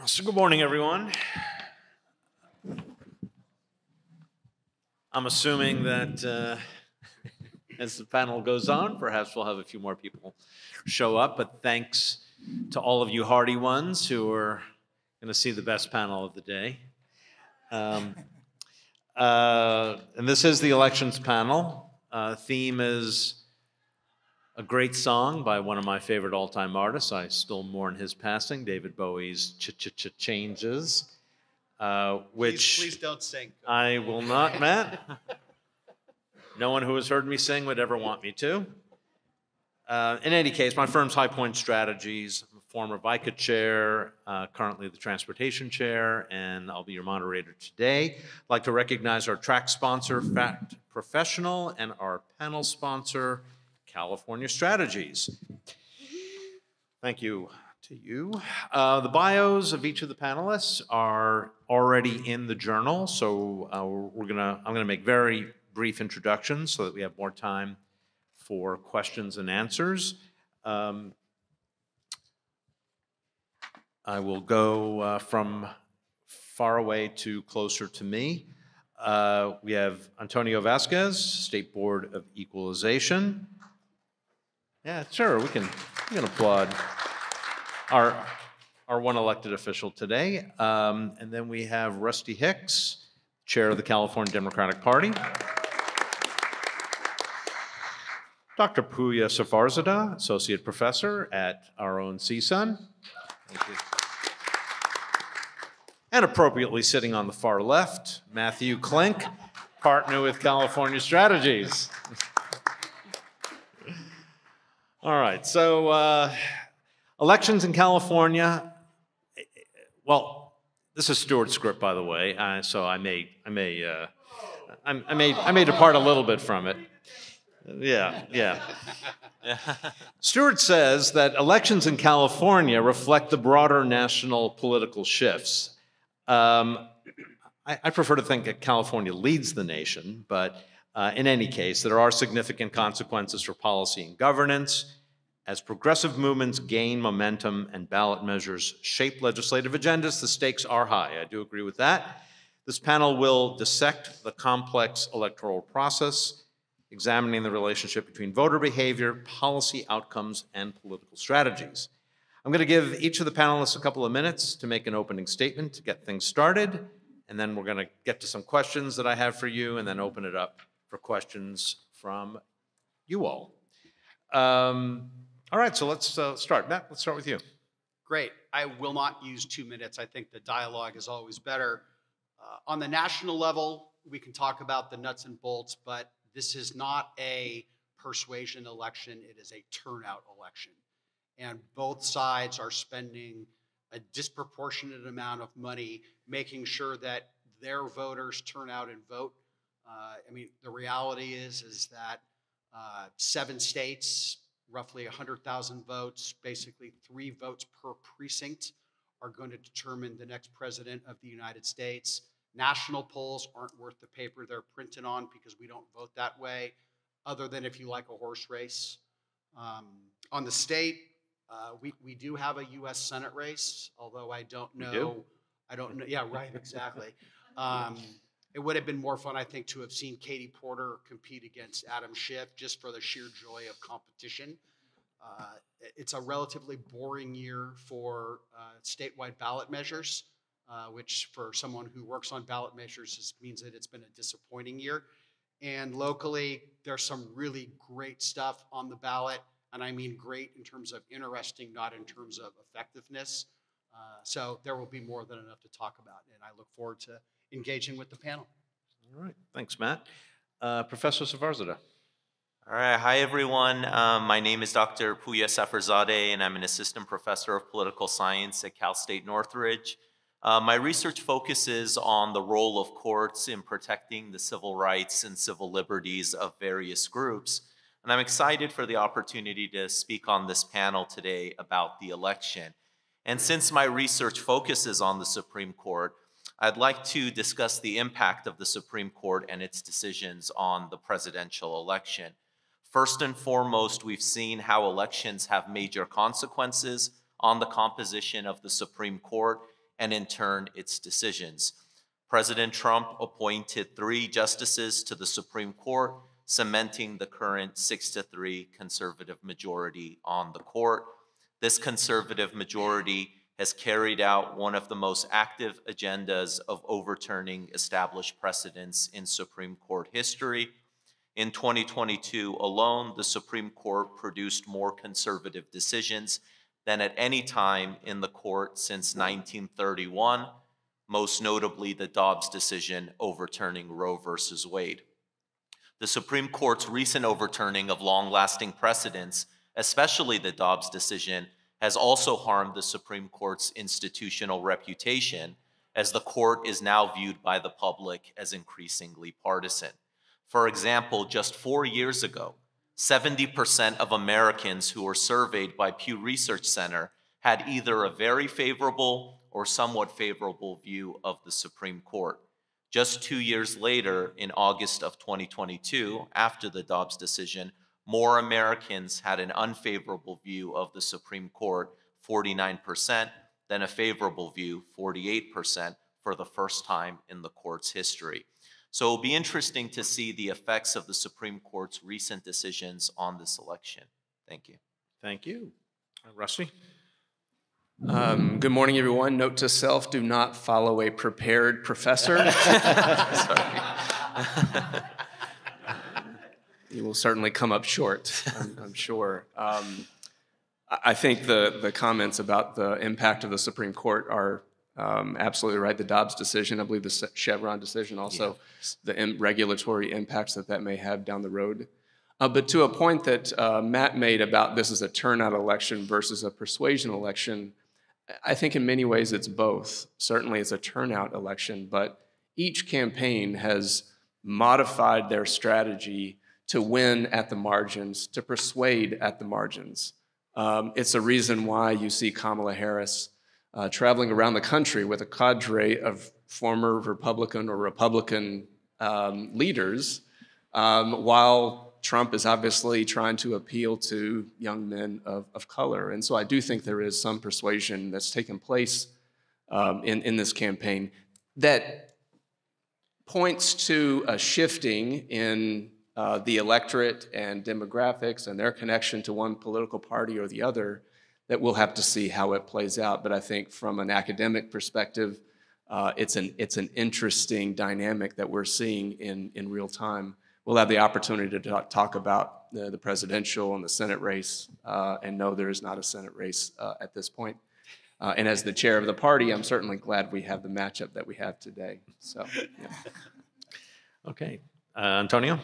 So good morning, everyone. I'm assuming that as the panel goes on, perhaps we'll have a few more people show up, but thanks to all of you hardy ones who are going to see the best panel of the day. And this is the elections panel. Theme is a great song by one of my favorite all-time artists. I still mourn his passing, David Bowie's Changes. Which please don't sing. I will not, Matt. No one who has heard me sing would ever want me to. In any case, my firm's High Point Strategies. I'm a former VICA chair, currently the transportation chair, and I'll be your moderator today. I'd like to recognize our track sponsor, Fact Professional, and our panel sponsor, California Strategies. Thank you to you. The bios of each of the panelists are already in the journal, so I'm gonna make very brief introductions so that we have more time for questions and answers. I will go from far away to closer to me. We have Antonio Vasquez, State Board of Equalization. Yeah, sure, we can applaud our one elected official today. And then we have Rusty Hicks, Chair of the California Democratic Party. Dr. Puya Safarzadeh, Associate Professor at our own CSUN. Thank you. And appropriately sitting on the far left, Matthew Klink, partner with California Strategies. All right, so elections in California. Well, this is Stuart's script, by the way, so I may depart a little bit from it. Yeah. Stuart says that elections in California reflect the broader national political shifts. I prefer to think that California leads the nation, but in any case, there are significant consequences for policy and governance. As progressive movements gain momentum and ballot measures shape legislative agendas, the stakes are high. I do agree with that. This panel will dissect the complex electoral process, examining the relationship between voter behavior, policy outcomes, and political strategies. I'm going to give each of the panelists a couple of minutes to make an opening statement to get things started, and then we're going to get to some questions that I have for you, and then open it up for questions from you all. All right, so let's start. Matt, let's start with you. Great. I will not use 2 minutes. I think the dialogue is always better. On the national level, we can talk about the nuts and bolts, but this is not a persuasion election. It is a turnout election. And both sides are spending a disproportionate amount of money making sure that their voters turn out and vote. The reality is that 7 states, roughly 100,000 votes, basically 3 votes per precinct, are going to determine the next president of the United States. National polls aren't worth the paper they're printed on because we don't vote that way, other than if you like a horse race. On the state, we do have a U.S. Senate race, although I don't know. We do? I don't know. Yeah, right, exactly. It would have been more fun, I think, to have seen Katie Porter compete against Adam Schiff just for the sheer joy of competition. It's a relatively boring year for statewide ballot measures, which for someone who works on ballot measures means that it's been a disappointing year. And locally, there's some really great stuff on the ballot, and I mean great in terms of interesting, not in terms of effectiveness. So there will be more than enough to talk about, and I look forward to engaging with the panel. All right, thanks, Matt. Professor Safarzadeh. All right, hi everyone. My name is Dr. Puya Safarzadeh, and I'm an assistant professor of political science at Cal State Northridge. My research focuses on the role of courts in protecting the civil rights and civil liberties of various groups. And I'm excited for the opportunity to speak on this panel today about the election. And since my research focuses on the Supreme Court, I'd like to discuss the impact of the Supreme Court and its decisions on the presidential election. First and foremost, we've seen how elections have major consequences on the composition of the Supreme Court and in turn, its decisions. President Trump appointed 3 justices to the Supreme Court, cementing the current 6-3 conservative majority on the court. This conservative majority has carried out one of the most active agendas of overturning established precedents in Supreme Court history. In 2022 alone, the Supreme Court produced more conservative decisions than at any time in the court since 1931, most notably the Dobbs decision overturning Roe versus Wade. The Supreme Court's recent overturning of long-lasting precedents, especially the Dobbs decision, has also harmed the Supreme Court's institutional reputation, as the court is now viewed by the public as increasingly partisan. For example, just 4 years ago, 70% of Americans who were surveyed by Pew Research Center had either a very favorable or somewhat favorable view of the Supreme Court. Just 2 years later, in August of 2022, after the Dobbs decision, more Americans had an unfavorable view of the Supreme Court, 49%, than a favorable view, 48%, for the first time in the court's history. So it'll be interesting to see the effects of the Supreme Court's recent decisions on this election. Thank you. Thank you. Rusty? Good morning, everyone. Note to self, do not follow a prepared professor. Sorry. You will certainly come up short, I'm sure. I think the comments about the impact of the Supreme Court are absolutely right. The Dobbs decision, I believe the Chevron decision also, the regulatory impacts that may have down the road. But to a point that Matt made about this is a turnout election versus a persuasion election, I think in many ways it's both. Certainly it's a turnout election, but each campaign has modified their strategy to win at the margins, to persuade at the margins. It's a reason why you see Kamala Harris traveling around the country with a cadre of former Republican or Republican leaders, while Trump is obviously trying to appeal to young men of color. And so I do think there is some persuasion that's taken place in this campaign that points to a shifting in the electorate and demographics and their connection to one political party or the other, that we'll have to see how it plays out. But I think from an academic perspective, it's an interesting dynamic that we're seeing in real time. We'll have the opportunity to talk about the presidential and the Senate race, and no, there is not a Senate race at this point. And as the chair of the party, I'm certainly glad we have the matchup that we have today. So, yeah. Okay. Antonio?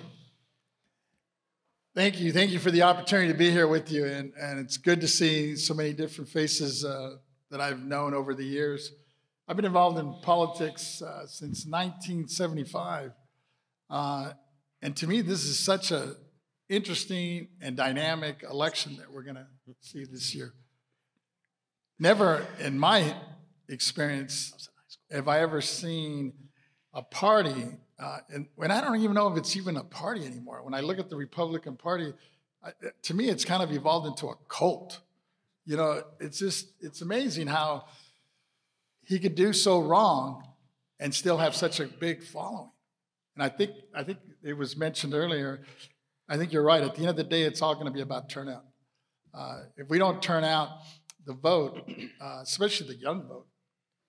Thank you. Thank you for the opportunity to be here with you. And it's good to see so many different faces that I've known over the years. I've been involved in politics since 1975. And to me, this is such an interesting and dynamic election that we're going to see this year. Never in my experience have I ever seen a party, and I don't even know if it's even a party anymore. When I look at the Republican Party, to me, it's kind of evolved into a cult. You know, it's amazing how he could do so wrong and still have such a big following. And I think it was mentioned earlier, I think you're right. At the end of the day, it's all going to be about turnout. If we don't turn out the vote, especially the young vote,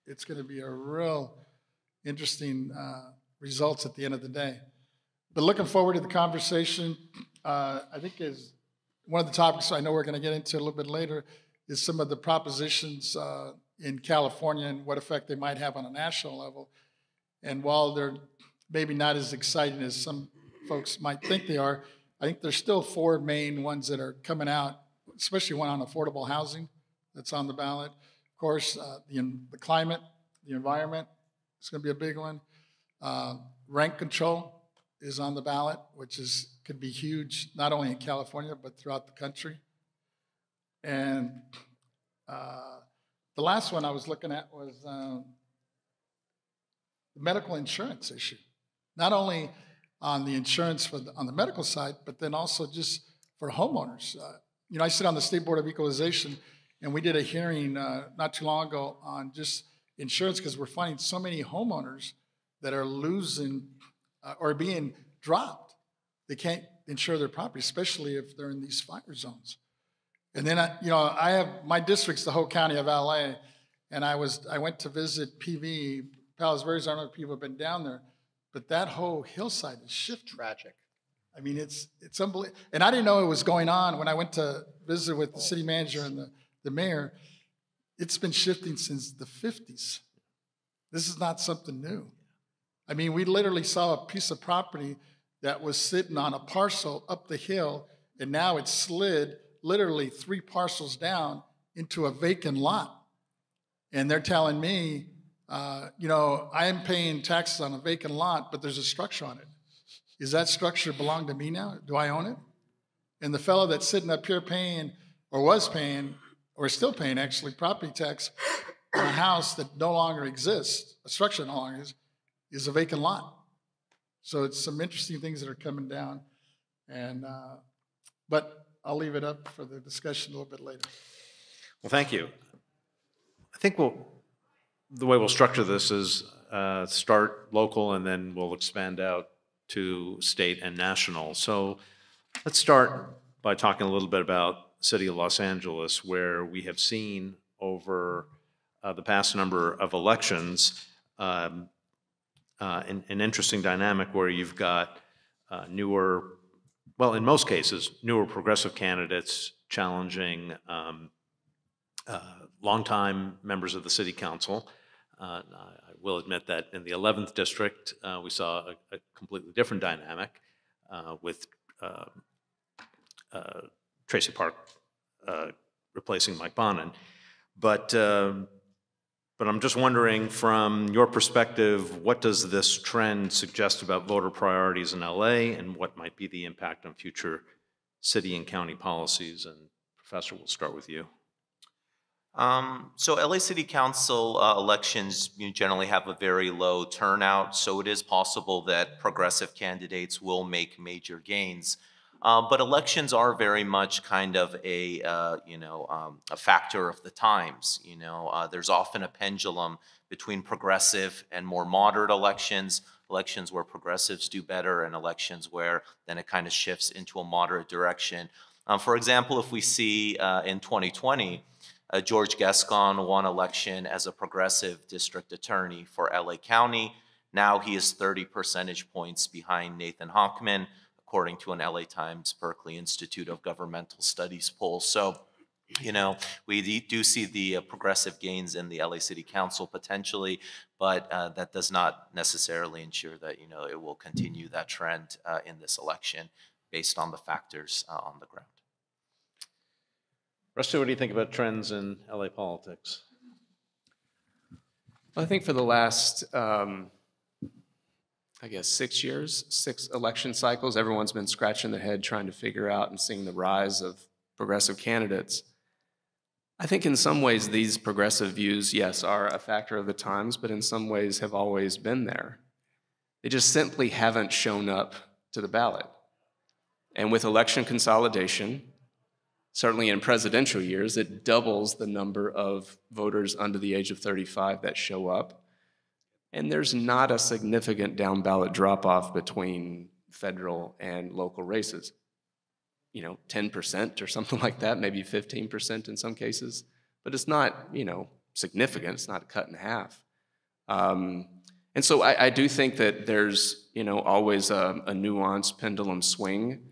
it's going to be a real interesting results at the end of the day. But looking forward to the conversation, I think is one of the topics I know we're going to get into a little bit later is some of the propositions in California and what effect they might have on a national level. And while they're maybe not as exciting as some folks might think they are, I think there's still 4 main ones that are coming out, especially one on affordable housing that's on the ballot. Of course, the climate, the environment is going to be a big one. Rent control is on the ballot, which could be huge, not only in California, but throughout the country. And the last one I was looking at was the medical insurance issue. Not only on the insurance on the medical side, but then also just for homeowners. You know, I sit on the State Board of Equalization, and we did a hearing not too long ago on just insurance because we're finding so many homeowners that are losing or being dropped. They can't insure their property, especially if they're in these fire zones. And then, I have, my district's the whole county of LA, and I went to visit PV, Palos Verdes. I don't know if people have been down there, but that whole hillside is shifting. Tragic. I mean, it's unbelievable. And I didn't know it was going on when I went to visit with the city manager and the mayor. It's been shifting since the 50s. This is not something new. I mean, we literally saw a piece of property that was sitting on a parcel up the hill, and now it's slid literally 3 parcels down into a vacant lot. And they're telling me, I am paying taxes on a vacant lot, but there's a structure on it. Does that structure belong to me now? Do I own it? And the fellow that's sitting up here paying, or was paying, or is still paying actually, property tax on a house that no longer exists, a structure no longer exists, is a vacant lot. So it's some interesting things that are coming down. And but I'll leave it up for the discussion a little bit later. Well, thank you. I think the way we'll structure this is start local and then we'll expand out to state and national. So let's start by talking a little bit about the city of Los Angeles, where we have seen over the past number of elections an interesting dynamic where you've got newer, well, in most cases, newer progressive candidates challenging longtime members of the city council. I will admit that in the 11th district, we saw a completely different dynamic with Tracy Park replacing Mike Bonin. But I'm just wondering, from your perspective, what does this trend suggest about voter priorities in LA, and what might be the impact on future city and county policies? And Professor, we'll start with you. So LA City Council elections generally have a very low turnout, so it is possible that progressive candidates will make major gains. But elections are very much kind of a factor of the times. There's often a pendulum between progressive and more moderate elections where progressives do better, and elections where then it kind of shifts into a moderate direction. For example, if we see in 2020, George Gascon won election as a progressive district attorney for LA County. Now he is 30 percentage points behind Nathan Hochman, according to an LA Times Berkeley Institute of Governmental Studies poll. So, we do see the progressive gains in the LA City Council potentially, but that does not necessarily ensure that, it will continue that trend in this election based on the factors on the ground. Rusty, what do you think about trends in LA politics? I think for the last, 6 years, 6 election cycles, everyone's been scratching their head trying to figure out and seeing the rise of progressive candidates. I think in some ways these progressive views, yes, are a factor of the times, but in some ways have always been there. They just simply haven't shown up to the ballot. And with election consolidation, certainly in presidential years, it doubles the number of voters under the age of 35 that show up. And there's not a significant down ballot drop-off between federal and local races. 10% or something like that, maybe 15% in some cases. But it's not, significant. It's not cut in half. And so I do think that there's, always a nuanced pendulum swing.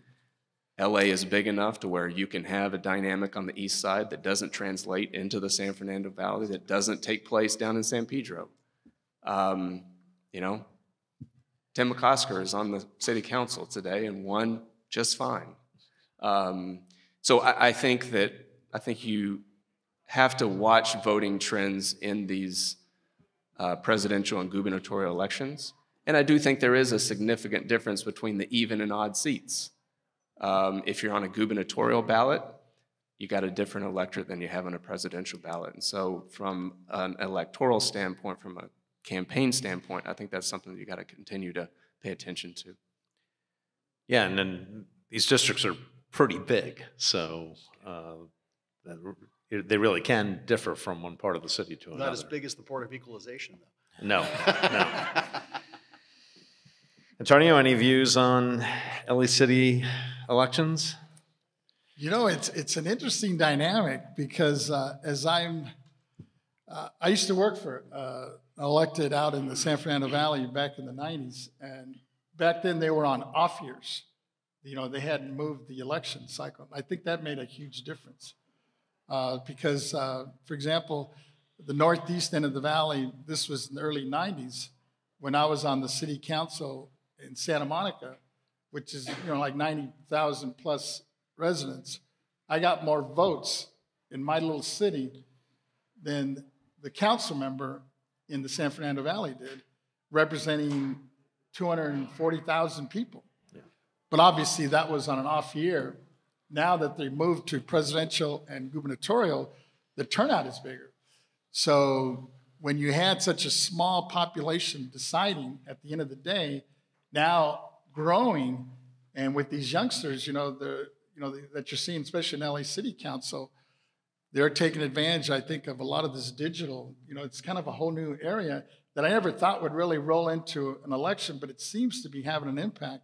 LA is big enough to where you can have a dynamic on the east side that doesn't translate into the San Fernando Valley, that doesn't take place down in San Pedro. Tim McCosker is on the city council today and won just fine. So I think you have to watch voting trends in these presidential and gubernatorial elections. And I do think there is a significant difference between the even and odd seats. If you're on a gubernatorial ballot, you got a different electorate than you have on a presidential ballot. And so from an electoral standpoint, from a campaign standpoint, I think that's something that you got to continue to pay attention to. Yeah, and then these districts are pretty big, so they really can differ from one part of the city to another. Not as big as the Port of Equalization, though. No, no. Antonio, any views on LA City elections? You know, it's an interesting dynamic because I used to work for elected out in the San Fernando Valley back in the 90s, and back then they were on off years. You know, they hadn't moved the election cycle. I think that made a huge difference because, for example, the northeast end of the valley, this was in the early 90s when I was on the city council in Santa Monica, which is, you know, like 90,000 plus residents. I got more votes in my little city than the council member in the San Fernando Valley did, representing 240,000 people. Yeah. But obviously that was on an off year. Now that they moved to presidential and gubernatorial, the turnout is bigger. So when you had such a small population deciding at the end of the day, now growing, and with these youngsters, that you're seeing, especially in LA City Council, they're taking advantage, I think, of a lot of this digital. You know, it's kind of a whole new area that I never thought would really roll into an election, but it seems to be having an impact.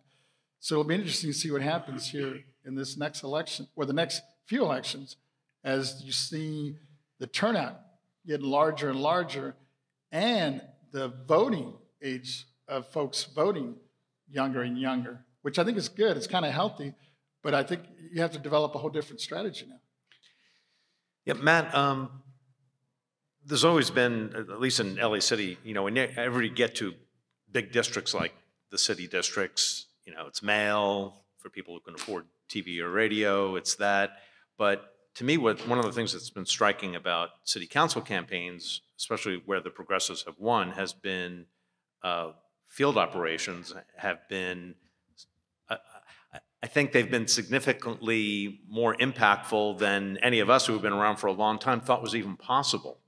So it'll be interesting to see what happens here in this next election, or the next few elections, as you see the turnout getting larger and larger, and the voting age of folks voting younger and younger, which I think is good. It's kind of healthy, but I think you have to develop a whole different strategy now. Yeah, Matt, there's always been, at least in LA City, you know, whenever you get to big districts like the city districts, you know, it's mail for people who can afford TV or radio, it's that. But to me, one of the things that's been striking about city council campaigns, especially where the progressives have won, has been field operations have been, I think they've been significantly more impactful than any of us who have been around for a long time thought was even possible.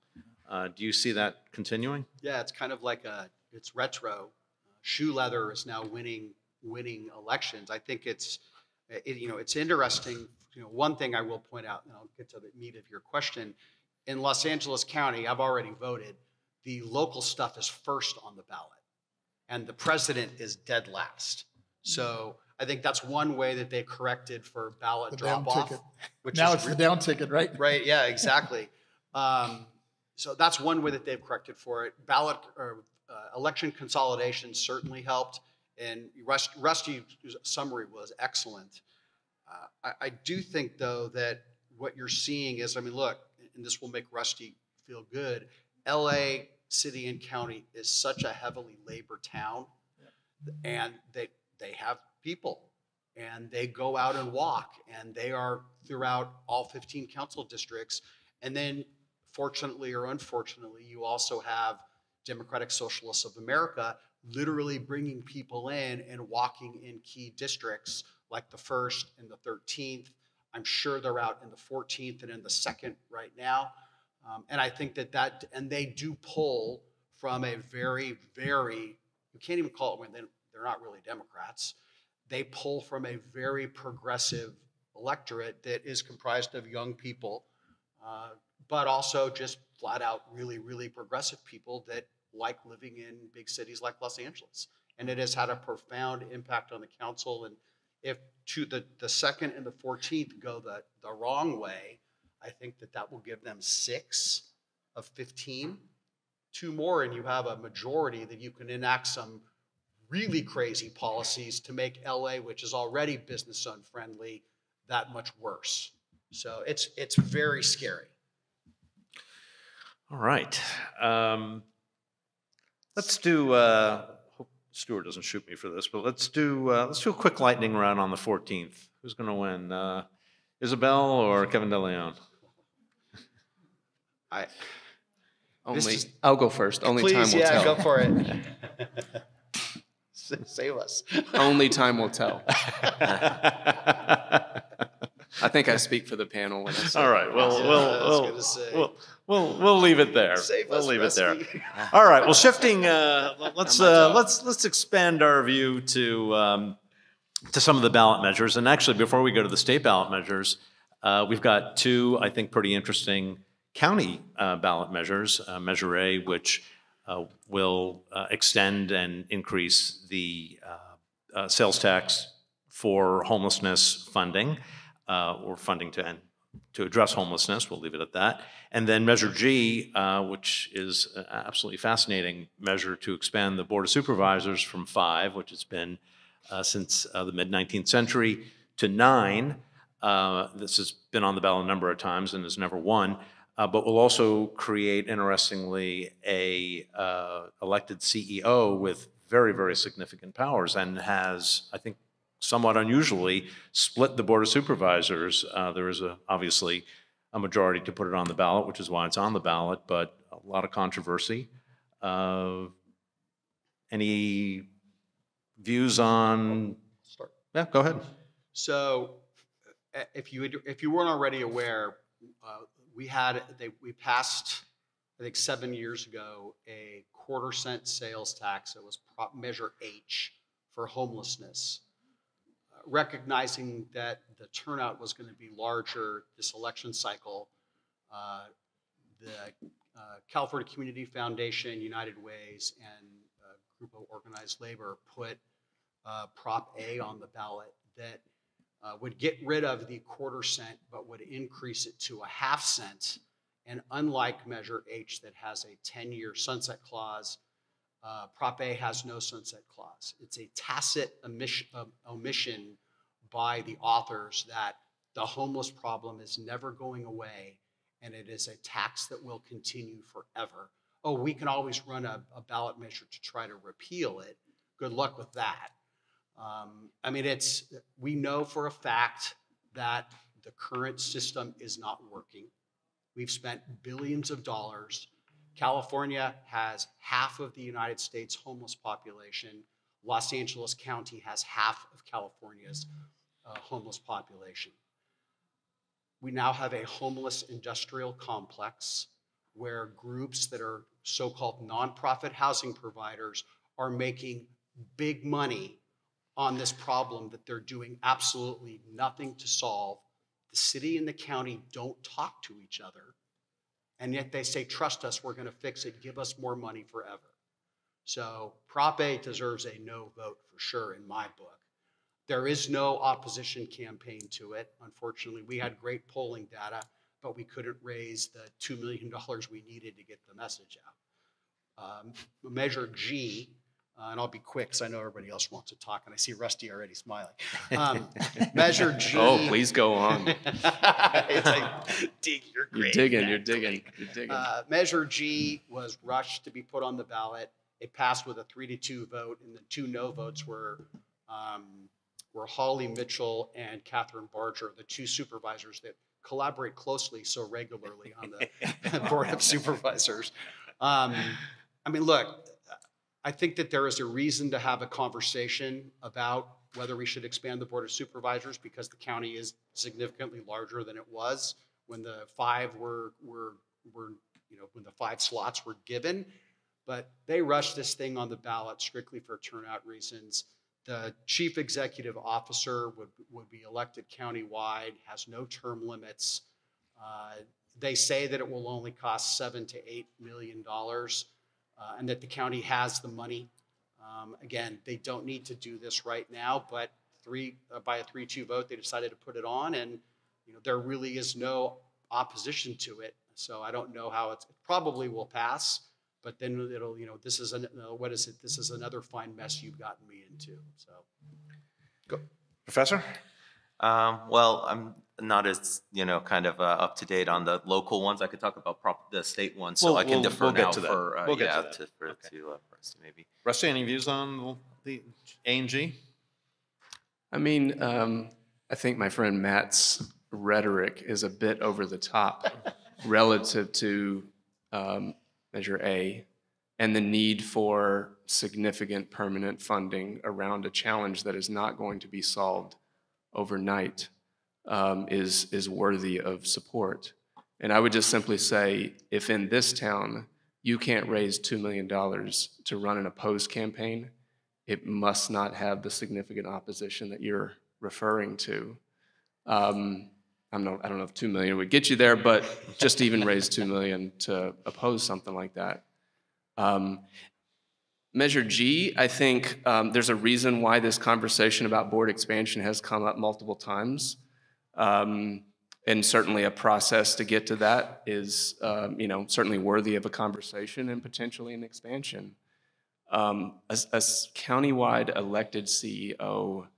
Do you see that continuing? Yeah, it's kind of like it's retro. Shoe leather is now winning elections. I think it's interesting. You know, one thing I will point out, and I'll get to the meat of your question, in Los Angeles County, I've already voted. The local stuff is first on the ballot, and the president is dead last. So I think that's one way that they corrected for ballot drop-off. Now it's the down ticket, right? Right, yeah, exactly. So that's one way that they've corrected for it. Ballot or election consolidation certainly helped, and Rusty's summary was excellent. I do think, though, that what you're seeing is, I mean, look, and this will make Rusty feel good, LA City and County is such a heavily labor town, and they have people, and they go out and walk, and they are throughout all 15 council districts. And then fortunately or unfortunately, you also have Democratic Socialists of America literally bringing people in and walking in key districts like the 1st and the 13th. I'm sure they're out in the 14th and in the 2nd right now. And I think and they do pull from a very, very, you can't even call it when they're not really Democrats. They pull from a very progressive electorate that is comprised of young people, but also just flat out really, really progressive people that like living in big cities like Los Angeles. And it has had a profound impact on the council. And if the 2nd and the 14th go the wrong way, I think that will give them 6 of 15. 2 more, and you have a majority that you can enact some really crazy policies to make LA, which is already business unfriendly, that much worse. So it's very scary. All right. Let's do, hope Stuart doesn't shoot me for this, but let's do a quick lightning round on the 14th. Who's going to win? Isabel or Kevin DeLeon? I'll go first. Only time will tell. Please, go for it. Save us. Only time will tell. I think I speak for the panel when I say. All right. We'll leave it there. We'll leave it there. All right. Well, shifting. Let's expand our view to some of the ballot measures. And actually, before we go to the state ballot measures, We've got two, I think, pretty interesting county ballot measures. Measure A, which will extend and increase the sales tax for homelessness funding, or funding to address homelessness. We'll leave it at that. And then Measure G, which is an absolutely fascinating measure to expand the Board of Supervisors from 5, which has been since the mid-19th century, to 9. This has been on the ballot a number of times and has never won, but will also create, interestingly, a elected CEO with very, very significant powers, and has, I think, somewhat unusually split the Board of Supervisors. There is obviously a majority to put it on the ballot, which is why it's on the ballot, but a lot of controversy. Any views on? Start. Yeah, go ahead. So, if you weren't already aware, we passed, I think 7 years ago, a 1/4 cent sales tax. It was Measure H for homelessness, recognizing that the turnout was going to be larger this election cycle. The California Community Foundation, United Ways, and a group of organized labor put Prop A on the ballot that would get rid of the 1/4 cent, but would increase it to a 1/2 cent. And unlike Measure H that has a 10-year sunset clause, Prop A has no sunset clause. It's a tacit omission by the authors that the homeless problem is never going away, and it is a tax that will continue forever. Oh, we can always run a ballot measure to try to repeal it. Good luck with that. I mean, we know for a fact that the current system is not working. We've spent billions of dollars. California has half of the United States homeless population. Los Angeles County has half of California's homeless population. We now have a homeless industrial complex where groups that are so-called nonprofit housing providers are making big money on this problem that they're doing absolutely nothing to solve. The city and the county don't talk to each other, and yet they say, trust us, we're going to fix it, give us more money forever. So Prop A deserves a no vote for sure in my book. There is no opposition campaign to it. Unfortunately, we had great polling data, but we couldn't raise the $2 million we needed to get the message out. Measure G, and I'll be quick because I know everybody else wants to talk, and I see Rusty already smiling. Measure G. Oh, please go on. It's like, you're great. You're digging. Measure G was rushed to be put on the ballot. It passed with a 3-2 vote, and the 2 no votes were Holly Mitchell and Catherine Barger, the 2 supervisors that collaborate closely so regularly on the Board of Supervisors. I mean, look, I think that there is a reason to have a conversation about whether we should expand the Board of Supervisors, because the county is significantly larger than it was when the 5 when the 5 slots were given. But they rushed this thing on the ballot strictly for turnout reasons. The chief executive officer would be elected countywide, has no term limits. They say that it will only cost $7 to $8 million, and that the county has the money. Again, they don't need to do this right now, but by a 3-2 vote, they decided to put it on, and there really is no opposition to it. So I don't know how it probably will pass. But then it'll, this is what is it? This is another fine mess you've gotten me into. So, go, Professor. Well, I'm not as kind of up to date on the local ones. I could talk about the state ones, so I can defer now for Rusty maybe. Rusty, any views on the A and G? I mean, I think my friend Matt's rhetoric is a bit over the top relative to Measure A and the need for significant permanent funding around a challenge that is not going to be solved overnight is worthy of support. And I would just simply say, if in this town you can't raise $2 million to run an opposed campaign, it must not have the significant opposition that you're referring to. I don't know if 2 million would get you there, but just to even raise 2 million to oppose something like that. Measure G, I think there's a reason why this conversation about board expansion has come up multiple times. And certainly a process to get to that is, certainly worthy of a conversation and potentially an expansion. A countywide elected CEO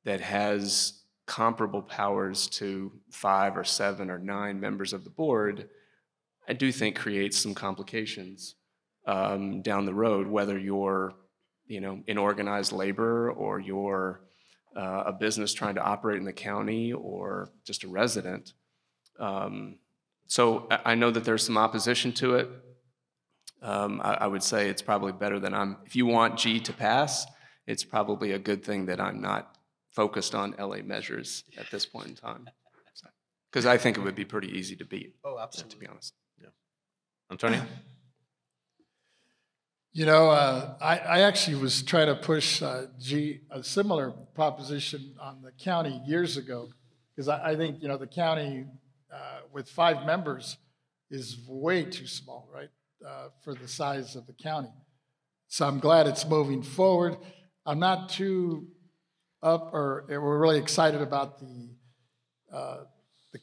that has comparable powers to 5 or 7 or 9 members of the board, I do think creates some complications down the road, whether you're, in organized labor or you're a business trying to operate in the county or just a resident. So I know that there's some opposition to it. I would say it's probably better than if you want G to pass, it's probably a good thing that I'm not focused on LA measures at this point in time. Because I think it would be pretty easy to beat. Oh, absolutely. To be honest. Yeah. Antonio? I actually was trying to push a similar proposition on the county years ago, because I think, the county with 5 members is way too small, right, for the size of the county. So I'm glad it's moving forward. I'm not too we're really excited about the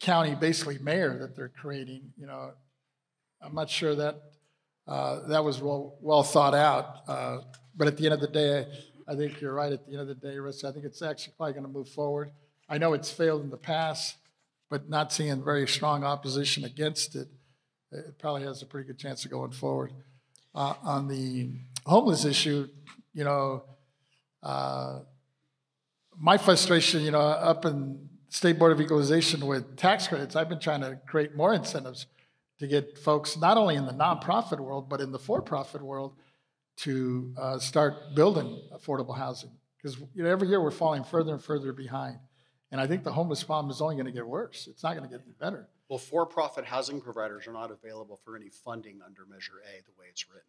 county basically mayor that they're creating. I'm not sure that that was well thought out. But at the end of the day, I think you're right. At the end of the day, Rissa, I think it's actually probably going to move forward. I know it's failed in the past, but not seeing very strong opposition against it, it probably has a pretty good chance of going forward. On the homeless issue, my frustration, up in State Board of Equalization with tax credits, I've been trying to create more incentives to get folks, not only in the nonprofit world, but in the for-profit world, to start building affordable housing. Because every year we're falling further and further behind. And I think the homeless problem is only going to get worse. It's not going to get better. Well, for-profit housing providers are not available for any funding under Measure A the way it's written.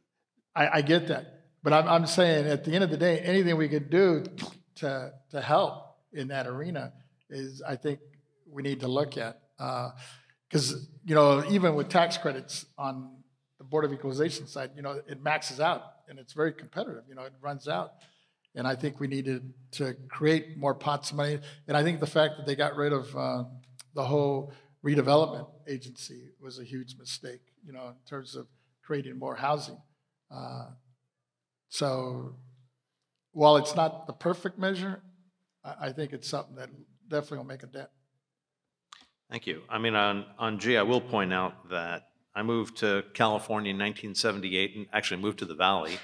I get that. But I'm saying at the end of the day, anything we could do to help in that arena is, I think, we need to look at. Because, even with tax credits on the Board of Equalization side, it maxes out and it's very competitive. It runs out. And I think we needed to create more pots of money. And I think the fact that they got rid of the whole redevelopment agency was a huge mistake, in terms of creating more housing. So while it's not the perfect measure, I think it's something that definitely will make a dent. Thank you. I mean, on G, I will point out that I moved to California in 1978 and actually moved to the Valley.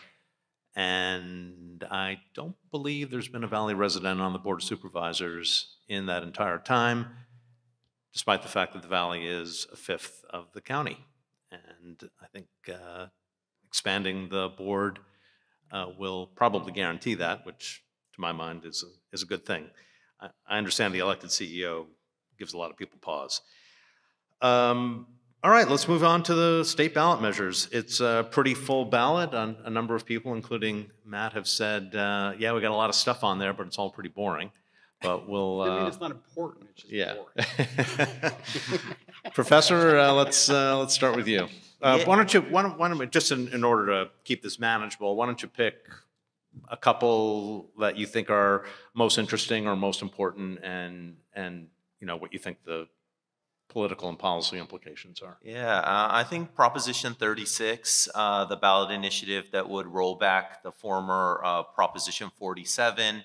And I don't believe there's been a Valley resident on the Board of Supervisors in that entire time, despite the fact that the Valley is a fifth of the county. And I think expanding the board will probably guarantee that, which to my mind is a good thing. I understand the elected CEO gives a lot of people pause. All right, let's move on to the state ballot measures. It's a pretty full ballot. A number of people, including Matt, have said, yeah, we got a lot of stuff on there, but it's all pretty boring. But we'll... I mean, it's not important, it's just boring. Professor, let's start with you. Why don't we, just in order to keep this manageable, why don't you pick a couple that you think are most interesting or most important, and what you think the political and policy implications are? Yeah, I think Proposition 36, the ballot initiative that would roll back the former Proposition 47.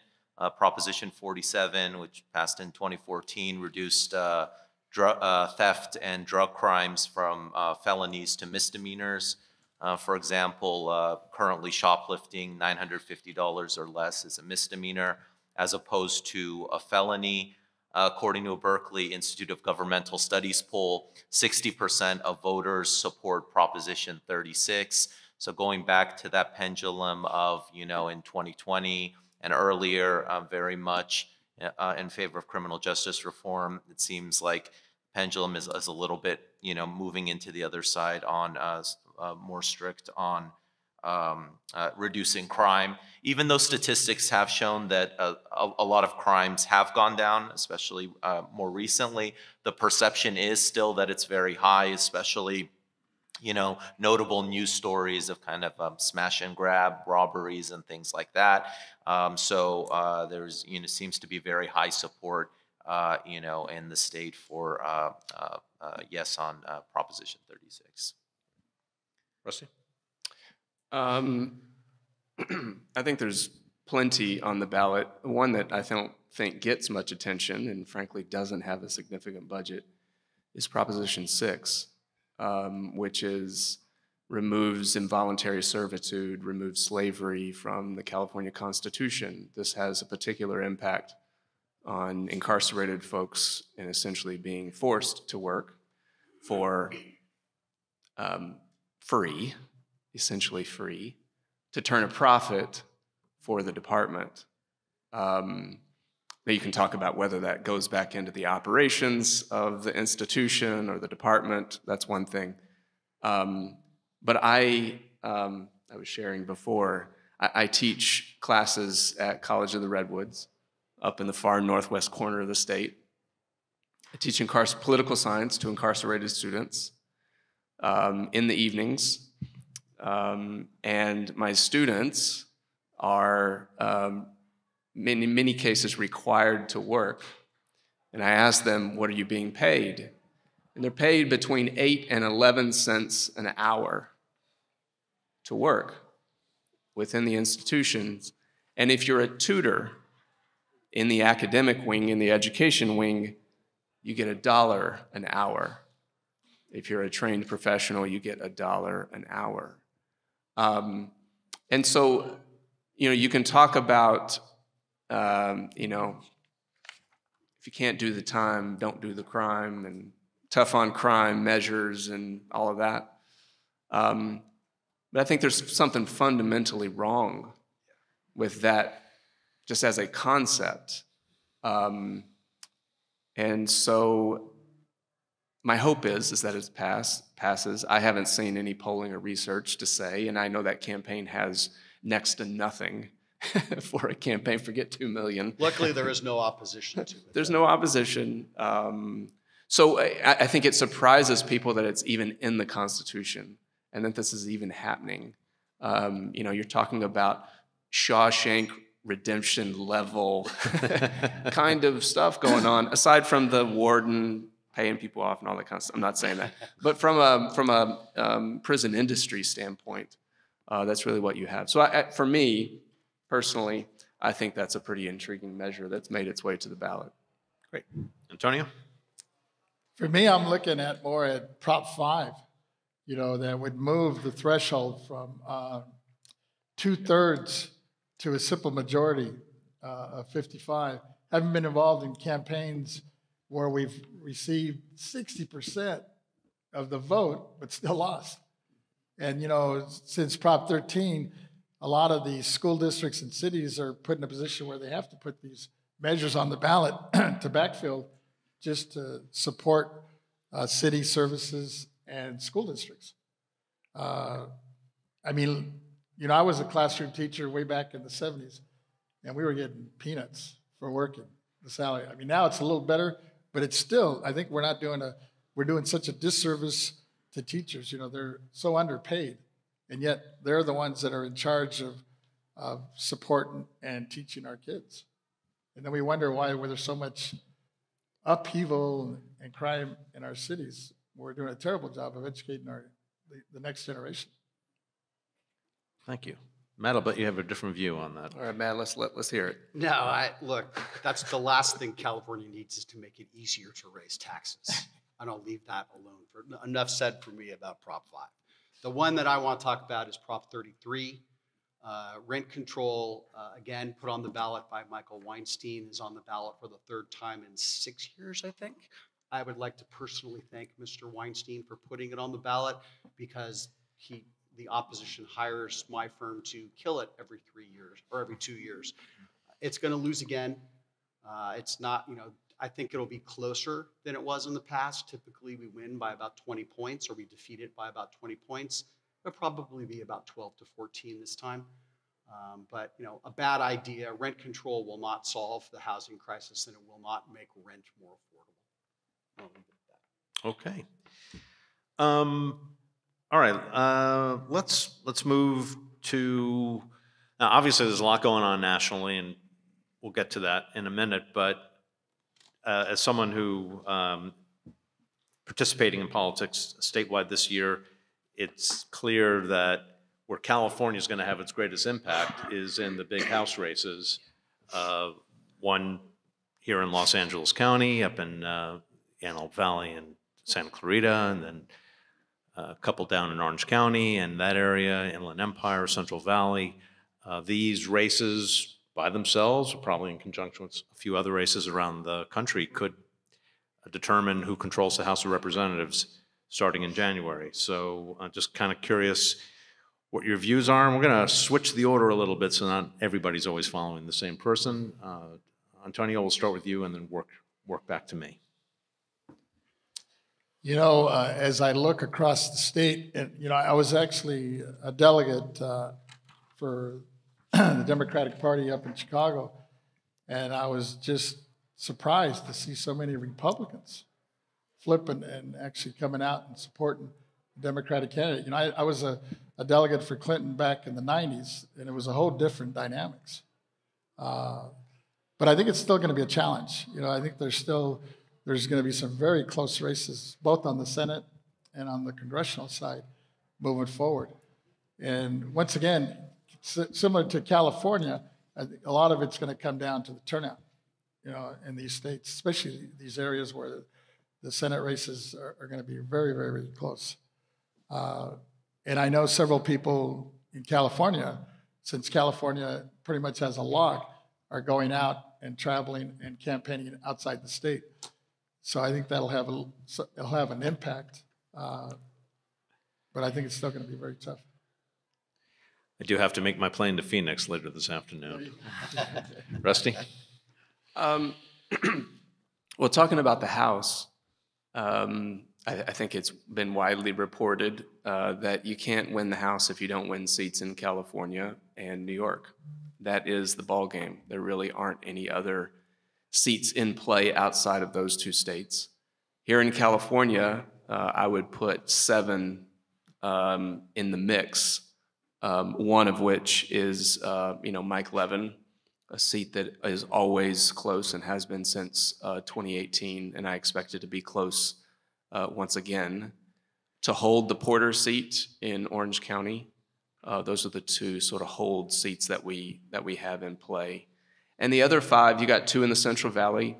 Proposition 47, which passed in 2014, reduced theft and drug crimes from felonies to misdemeanors. For example, currently shoplifting $950 or less is a misdemeanor as opposed to a felony. According to a Berkeley Institute of Governmental Studies poll, 60% of voters support Proposition 36. So going back to that pendulum of, in 2020 and earlier, very much in favor of criminal justice reform, it seems like pendulum is a little bit, moving into the other side on more strict on reducing crime. Even though statistics have shown that a lot of crimes have gone down, especially more recently, the perception is still that it's very high, especially notable news stories of kind of smash and grab robberies and things like that. So there's, seems to be very high support, in the state for yes on Proposition 36. Rusty? I think there's plenty on the ballot. One that I don't think gets much attention and frankly doesn't have a significant budget is Proposition 6, which removes involuntary servitude, removes slavery from the California Constitution. This has a particular impact on incarcerated folks and essentially being forced to work for free, essentially free, to turn a profit for the department. Now you can talk about whether that goes back into the operations of the institution or the department. That's one thing. But I was sharing before, I teach classes at College of the Redwoods up in the far northwest corner of the state. I teach political science to incarcerated students in the evenings. And my students are, in many cases, required to work. And I ask them, what are you being paid? And they're paid between 8 and 11 cents an hour to work within the institutions. And if you're a tutor in the academic wing, in the education wing, you get $1 an hour. If you're a trained professional, you get $1 an hour. And so, you can talk about, if you can't do the time, don't do the crime, and tough on crime measures and all of that. But I think there's something fundamentally wrong with that just as a concept. And so my hope is that it passes. I haven't seen any polling or research to say, and I know that campaign has next to nothing for a campaign, forget 2 million. Luckily, there is no opposition to it. There's no opposition. So I think it surprises people that it's even in the Constitution and that this is even happening. You're talking about Shawshank Redemption level kind of stuff going on, aside from the warden paying people off and all that kind of stuff. I'm not saying that. But from a prison industry standpoint, that's really what you have. So for me, personally, I think that's a pretty intriguing measure that's made its way to the ballot. Great. Antonio? For me, I'm looking more at Prop 5, that would move the threshold from 2/3 to a simple majority of 55. Haven't been involved in campaigns where we've received 60% of the vote, but still lost. And, since Prop 13, a lot of the school districts and cities are put in a position where they have to put these measures on the ballot to backfill just to support city services and school districts. I was a classroom teacher way back in the 70s, and we were getting peanuts for working the salary. Now it's a little better, but it's still, I think we're doing such a disservice to teachers. They're so underpaid, and yet they're the ones that are in charge of supporting and teaching our kids. And then we wonder why there's so much upheaval and crime in our cities. We're doing a terrible job of educating the next generation. Thank you. Matt, I'll bet you have a different view on that. All right, Matt, let's hear it. No, look, that's the last thing California needs is to make it easier to raise taxes. And I'll leave that alone. Enough said for me about Prop 5. The one that I want to talk about is Prop 33. Rent control, again, put on the ballot by Michael Weinstein, is on the ballot for the 3rd time in 6 years, I think. I would like to personally thank Mr. Weinstein for putting it on the ballot because the opposition hires my firm to kill it every 3 years or every 2 years. It's going to lose again. It's not, I think it'll be closer than it was in the past. Typically, we win by about 20 points or we defeat it by about 20 points. It'll probably be about 12 to 14 this time. But a bad idea. Rent control will not solve the housing crisis, and it will not make rent more affordable. I'll leave it at that. Okay. All right. Let's move to. Now, obviously, there's a lot going on nationally, and we'll get to that in a minute. But as someone who participating in politics statewide this year, it's clear that where California is going to have its greatest impact is in the big House races. One here in Los Angeles County, up in Antelope Valley and Santa Clarita, and then a couple down in Orange County and that area, Inland Empire, Central Valley. These races by themselves, or probably in conjunction with a few other races around the country, could determine who controls the House of Representatives starting in January. So I'm just kind of curious what your views are. And we're going to switch the order a little bit so not everybody's always following the same person. Antonio, we'll start with you and then work back to me. As I look across the state, and I was actually a delegate for the Democratic Party up in Chicago, and I was just surprised to see so many Republicans flipping and actually coming out and supporting the Democratic candidate. I was a delegate for Clinton back in the 90s, and it was a whole different dynamics. But I think it's still going to be a challenge. I think there's going to be some very close races, both on the Senate and on the congressional side, moving forward. And once again, similar to California, I think a lot of it's going to come down to the turnout, in these states, especially these areas where the Senate races are going to be very, very, very close. And I know several people in California, since California pretty much has a lock, are going out and traveling and campaigning outside the state. So I think it'll have an impact, but I think it's still going to be very tough. I do have to make my plane to Phoenix later this afternoon. Rusty? Well, talking about the House, I think it's been widely reported that you can't win the House if you don't win seats in California and New York. That is the ball game. There really aren't any other seats in play outside of those two states. Here in California, I would put 7 in the mix, one of which is Mike Levin, a seat that is always close and has been since 2018, and I expect it to be close once again. To hold the Porter seat in Orange County, those are the 2 sort of hold seats that we have in play. And the other 5, you got 2 in the Central Valley,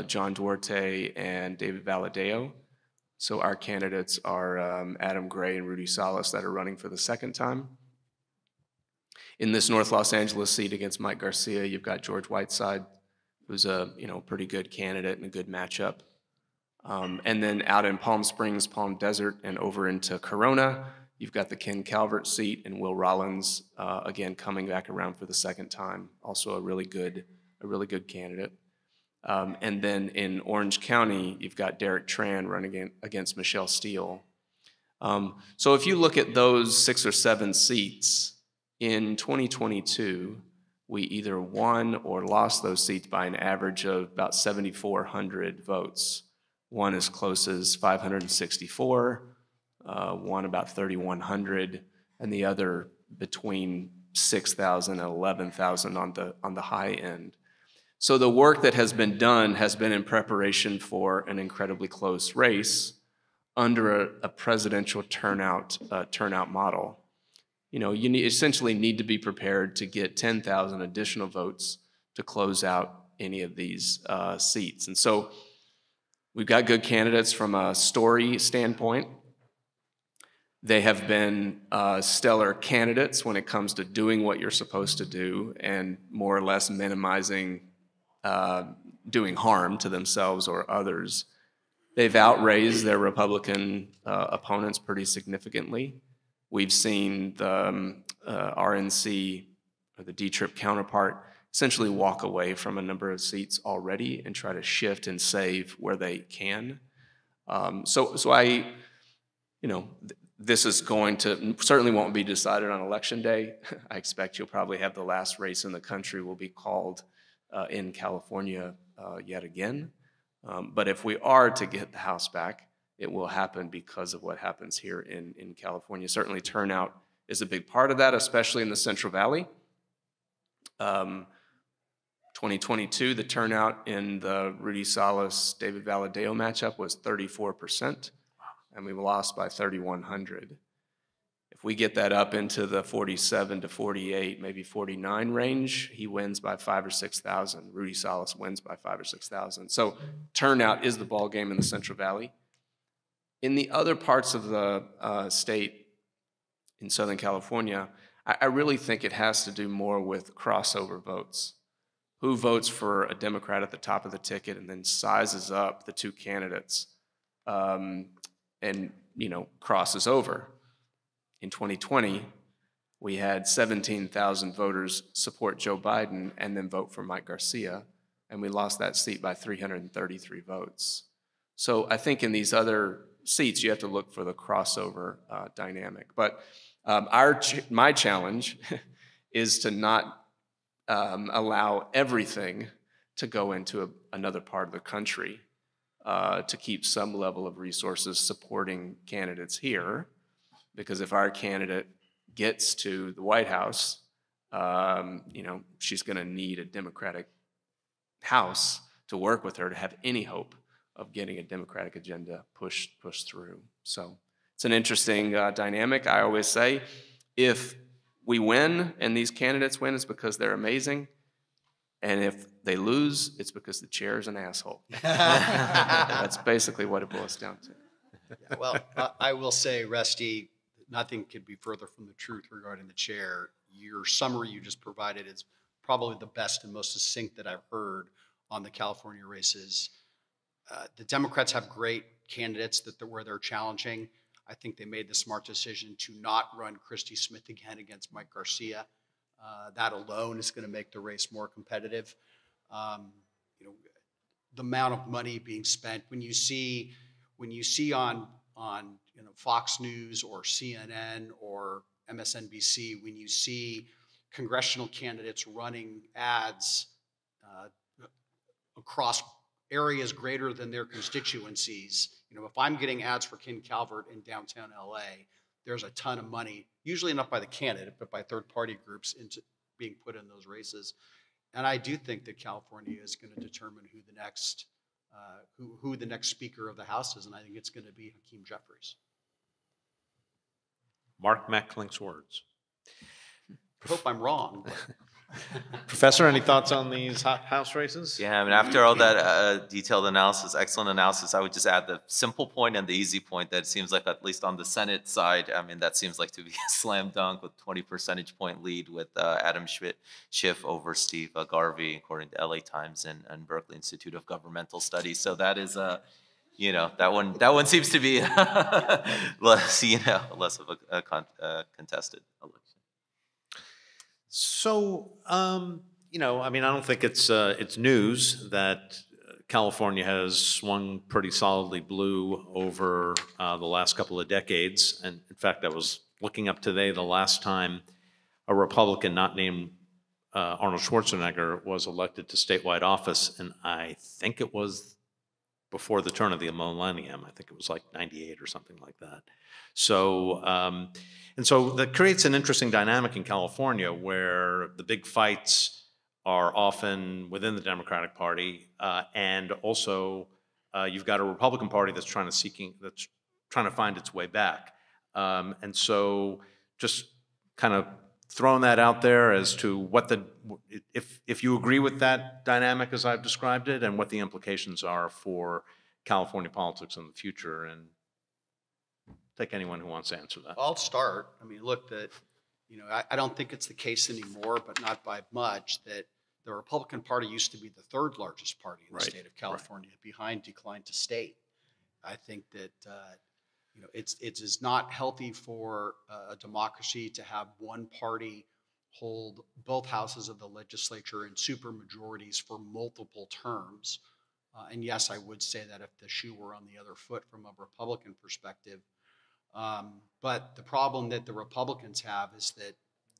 John Duarte and David Valadeo. So our candidates are Adam Gray and Rudy Salas that are running for the second time. In this North Los Angeles seat against Mike Garcia, you've got George Whiteside, who's a pretty good candidate and a good matchup. And then out in Palm Springs, Palm Desert, and over into Corona, you've got the Ken Calvert seat and Will Rollins, again, coming back around for the second time. Also a really good candidate. And then in Orange County, you've got Derek Tran running against Michelle Steele. So if you look at those 6 or 7 seats, in 2022, we either won or lost those seats by an average of about 7,400 votes. One as close as 564, one about 3,100, and the other between 6,000 and 11,000 on the high end. So the work that has been done has been in preparation for an incredibly close race under a presidential turnout model. You essentially need to be prepared to get 10,000 additional votes to close out any of these seats. And so we've got good candidates from a story standpoint. They have been stellar candidates when it comes to doing what you're supposed to do and more or less minimizing doing harm to themselves or others. They've outraised their Republican opponents pretty significantly. We've seen the RNC, or the D-Trip counterpart, essentially walk away from a number of seats already and try to shift and save where they can. So this is going to, certainly won't be decided on Election Day. I expect you'll probably have the last race in the country will be called in California yet again. But if we are to get the House back, it will happen because of what happens here in California. Certainly turnout is a big part of that, especially in the Central Valley. 2022, the turnout in the Rudy Salas-David Valadao matchup was 34%, and we lost by 3,100. If we get that up into the 47 to 48, maybe 49 range, he wins by 5,000 or 6,000. Rudy Salas wins by 5,000 or 6,000. So turnout is the ball game in the Central Valley. In the other parts of the state in Southern California, I really think it has to do more with crossover votes. Who votes for a Democrat at the top of the ticket and then sizes up the two candidates and, crosses over. In 2020, we had 17,000 voters support Joe Biden and then vote for Mike Garcia, and we lost that seat by 333 votes. So I think in these other seats, you have to look for the crossover dynamic. But my challenge is to not allow everything to go into another part of the country, to keep some level of resources supporting candidates here. Because if our candidate gets to the White House, she's going to need a Democratic House to work with her to have any hope of getting a Democratic agenda pushed through. So it's an interesting dynamic. I always say, if we win and these candidates win, it's because they're amazing. And if they lose, it's because the chair is an asshole. That's basically what it boils down to. Yeah, well, I will say, Rusty, nothing could be further from the truth regarding the chair. Your summary you just provided is probably the best and most succinct that I've heard on the California races. The Democrats have great candidates where they're challenging. I think they made the smart decision to not run Christy Smith again against Mike Garcia. That alone is going to make the race more competitive. The amount of money being spent when you see on Fox News or CNN or MSNBC, when you see congressional candidates running ads across areas greater than their constituencies. If I'm getting ads for Ken Calvert in downtown LA, there's a ton of money, usually not by the candidate, but by third-party groups into being put in those races. And I do think that California is going to determine who the next Speaker of the House is, and I think it's going to be Hakeem Jeffries. Mark Mecklink's words. I hope I'm wrong. Professor, any thoughts on these House races? Yeah, after all that detailed analysis, excellent analysis, I would just add the simple point and the easy point that it seems like, at least on the Senate side, that seems like to be a slam dunk with 20 percentage point lead with Adam Schiff over Steve Garvey, according to LA Times and Berkeley Institute of Governmental Studies. So that is that one seems to be less of a contested election. So, I don't think it's news that California has swung pretty solidly blue over the last couple of decades. And in fact, I was looking up today the last time a Republican not named Arnold Schwarzenegger was elected to statewide office, and I think it was before the turn of the millennium. I think it was like 98 or something like that. So, and so that creates an interesting dynamic in California where the big fights are often within the Democratic Party, and also you've got a Republican Party that's trying to find its way back. And so, just kind of throwing that out there as to if you agree with that dynamic as I've described it, and what the implications are for California politics in the future, and take anyone who wants to answer that. I'll start. Look, I don't think it's the case anymore, but not by much, that the Republican Party used to be the third largest party in the state of California, behind decline to state. I think that it is not healthy for a democracy to have one party hold both houses of the legislature in supermajorities for multiple terms. And yes, I would say that if the shoe were on the other foot from a Republican perspective, But the problem that the Republicans have is that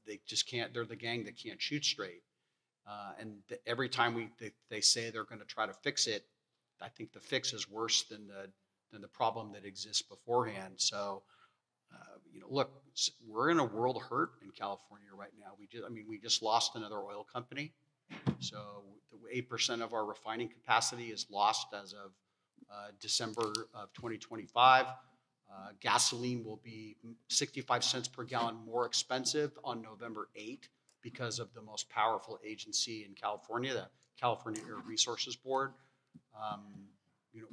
they just can't, they're the gang that can't shoot straight. Every time they say they're going to try to fix it, I think the fix is worse than the problem that exists beforehand. So, look, we're in a world of hurt in California right now. We just lost another oil company. So 8% of our refining capacity is lost as of December of 2025. Gasoline will be 65 cents per gallon more expensive on November 8 because of the most powerful agency in California, the California Air Resources Board.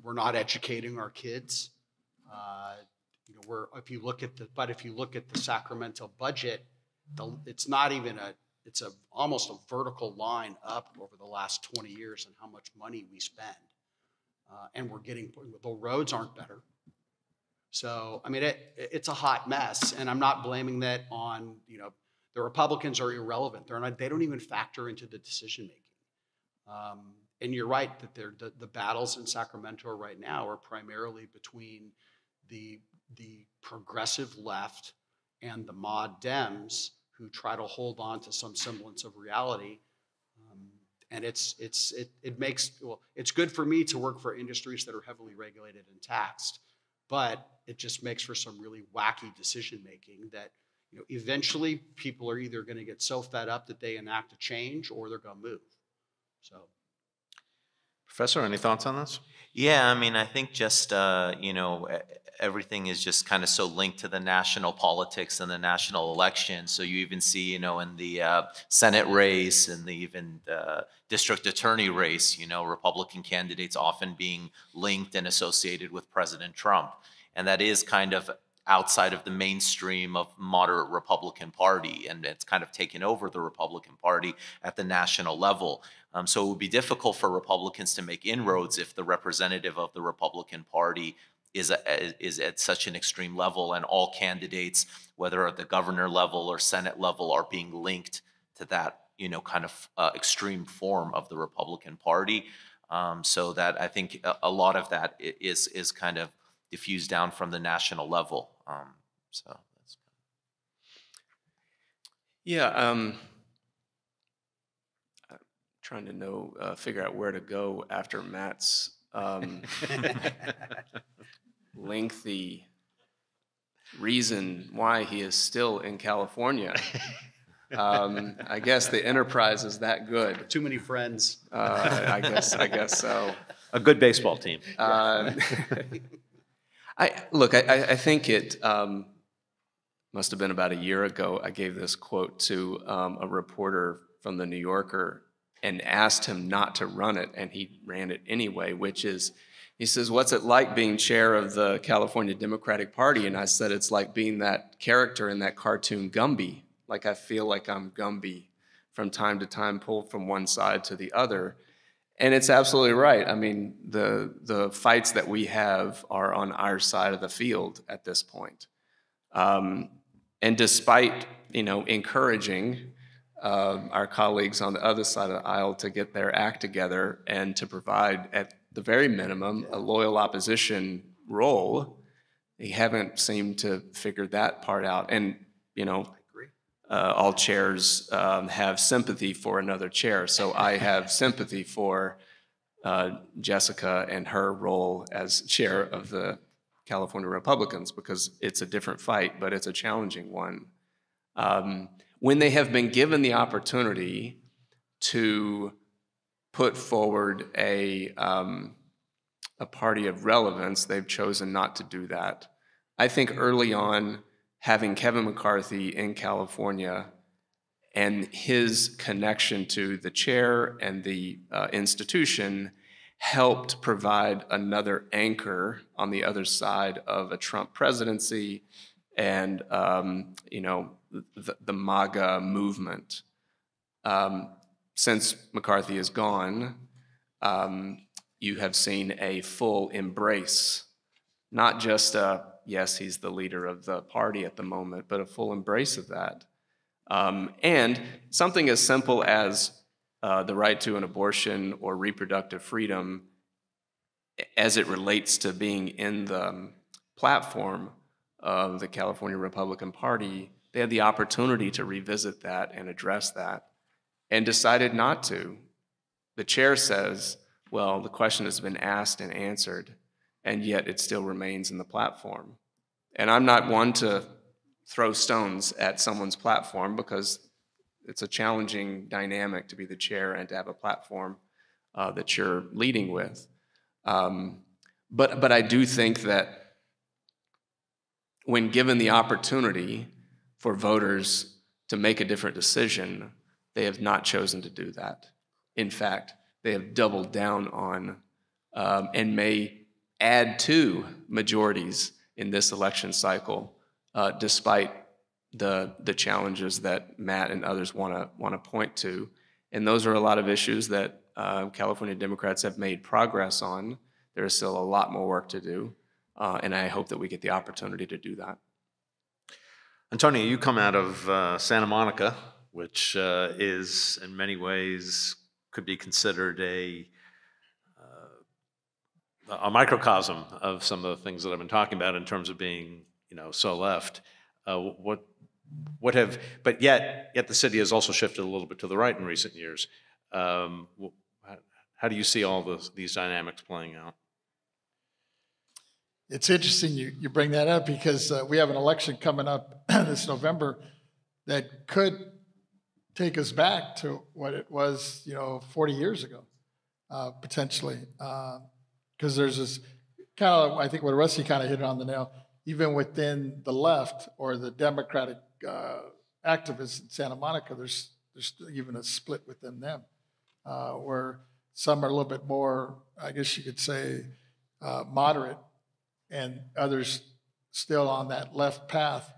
We're not educating our kids. If you look at the Sacramento budget, it's not even it's almost a vertical line up over the last 20 years and how much money we spend. And the roads aren't better. So, it's a hot mess, and I'm not blaming that on, the Republicans are irrelevant. They don't even factor into the decision making. And you're right that the battles in Sacramento right now are primarily between the progressive left and the mod Dems who try to hold on to some semblance of reality. And it's good for me to work for industries that are heavily regulated and taxed, but it just makes for some really wacky decision making that, eventually people are either going to get so fed up that they enact a change or they're going to move. So. Professor, any thoughts on this? Yeah, I think just, everything is just kind of so linked to the national politics and the national election. So you even see, in the Senate race and the even district attorney race, Republican candidates often being linked and associated with President Trump. And that is kind of outside of the mainstream of moderate Republican Party, and it's kind of taken over the Republican Party at the national level. So it would be difficult for Republicans to make inroads if the representative of the Republican Party is at such an extreme level, and all candidates, whether at the governor level or Senate level, are being linked to that, kind of extreme form of the Republican Party. So that I think a lot of that is kind of diffused down from the national level. So that's yeah. I'm trying to figure out where to go after Matt's lengthy reason why he is still in California. I guess the enterprise is that good. Too many friends. I guess so. A good baseball team. I think it must have been about a year ago. I gave this quote to a reporter from the New Yorker and asked him not to run it, and he ran it anyway, which is, he says, "What's it like being chair of the California Democratic Party?" And I said, "It's like being that character in that cartoon Gumby. Like I feel like I'm Gumby from time to time, pulled from one side to the other." And it's absolutely right. The fights that we have are on our side of the field at this point. And despite, encouraging our colleagues on the other side of the aisle to get their act together and to provide, at the very minimum, a loyal opposition role, they haven't seemed to figure that part out. And, all chairs have sympathy for another chair. So I have sympathy for Jessica and her role as chair of the California Republicans, because it's a different fight, but it's a challenging one. When they have been given the opportunity to put forward a party of relevance, they've chosen not to do that. I think early on, having Kevin McCarthy in California and his connection to the chair and the institution helped provide another anchor on the other side of a Trump presidency and the MAGA movement. Since McCarthy is gone, you have seen a full embrace, not just yes, he's the leader of the party at the moment, but a full embrace of that. And something as simple as the right to an abortion or reproductive freedom, as it relates to being in the platform, of the California Republican Party, they had the opportunity to revisit that and address that and decided not to. The chair says, well, the question has been asked and answered, and yet it still remains in the platform. And I'm not one to throw stones at someone's platform because it's a challenging dynamic to be the chair and to have a platform that you're leading with. But I do think that when given the opportunity for voters to make a different decision, they have not chosen to do that. In fact, they have doubled down on and may add to majorities in this election cycle, despite the challenges that Matt and others want to point to. And those are a lot of issues that California Democrats have made progress on. There is still a lot more work to do, and I hope that we get the opportunity to do that. Antonio, you come out of Santa Monica, which is in many ways could be considered a microcosm of some of the things that I've been talking about in terms of being, so left. But yet the city has also shifted a little bit to the right in recent years. How do you see all these dynamics playing out? It's interesting you bring that up because we have an election coming up this November that could take us back to what it was, 40 years ago, potentially. Because there's this kind of, I think what Rusty kind of hit on the nail, even within the left or the Democratic activists in Santa Monica, there's even a split within them, where some are a little bit more, I guess you could say, moderate, and others still on that left path.